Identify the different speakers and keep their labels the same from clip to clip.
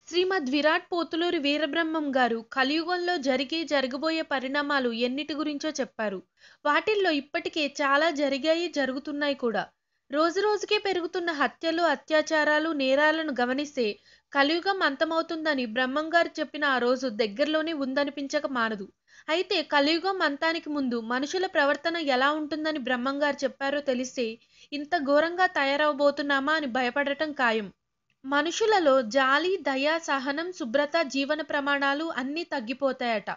Speaker 1: శ్రీమద్ విరాట్ పోతులూరి వీరబ్రహ్మం గారు కలియుగంలో జరగబోయే పరిణామాలు ఎన్నిటి గురించో చెప్పారు. వాటిల్లో ఇప్పటికే చాలా జరిగాయి, జరుగుతున్నాయి కూడా. రోజురోజుకే పెరుగుతున్న హత్యలు, అత్యాచారాలు, నేరాలను గమనిస్తే కలియుగం అంతమవుతుందని బ్రహ్మం గారు చెప్పిన ఆ రోజు దగ్గరలోనే ఉందనిపించక మానదు. అయితే కలియుగం అంతానికి ముందు మనుషుల ప్రవర్తన ఎలా ఉంటుందని బ్రహ్మం గారు చెప్పారో తెలిస్తే ఇంత ఘోరంగా తయారవబోతున్నామా అని భయపడటం ఖాయం. మనుషులలో జాలి, దయ, సహనం, శుభ్రత, జీవన ప్రమాణాలు అన్నీ తగ్గిపోతాయట.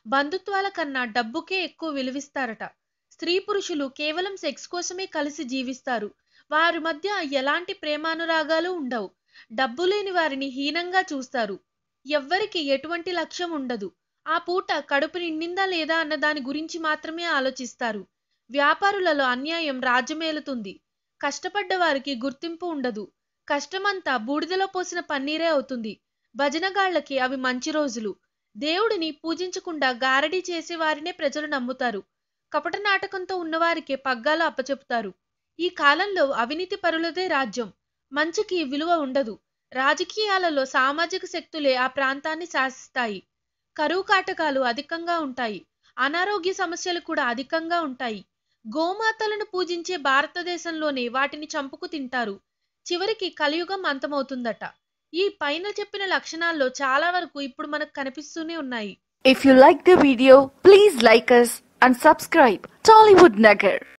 Speaker 1: బంధుత్వాల కన్నా డబ్బుకే ఎక్కువ విలువిస్తారట. స్త్రీ పురుషులు కేవలం సెక్స్ కోసమే కలిసి జీవిస్తారు. వారి మధ్య ఎలాంటి ప్రేమానురాగాలు ఉండవు. డబ్బు లేని వారిని హీనంగా చూస్తారు. ఎవ్వరికి ఎటువంటి లక్ష్యం ఉండదు. ఆ పూట కడుపు నిండిందా లేదా అన్న దాని గురించి మాత్రమే ఆలోచిస్తారు. వ్యాపారులలో అన్యాయం రాజ్యమేలుతుంది. కష్టపడ్డ వారికి గుర్తింపు ఉండదు. కష్టమంతా బూడిదలో పోసిన పన్నీరే అవుతుంది. భజనగాళ్లకి అవి మంచి రోజులు. దేవుడిని పూజించకుండా గారడీ చేసే వారినే ప్రజలు నమ్ముతారు. కపట నాటకంతో ఉన్నవారికే పగ్గాలు అప్పచెపుతారు. ఈ కాలంలో అవినీతి పరులదే రాజ్యం. మంచికి విలువ ఉండదు. రాజకీయాలలో సామాజిక శక్తులే ఆ ప్రాంతాన్ని శాసిస్తాయి. కరువు కాటకాలు అధికంగా ఉంటాయి. అనారోగ్య సమస్యలు కూడా అధికంగా ఉంటాయి. గోమాతలను పూజించే భారతదేశంలోనే వాటిని చంపుకు తింటారు. చివరికి కలియుగం అంతమవుతుందట. ఈ పైన చెప్పిన లక్షణాల్లో చాలా వరకు ఇప్పుడు మనకు కనిపిస్తూనే ఉన్నాయి.
Speaker 2: If you like the video, please like us and subscribe Tollywood Nagar.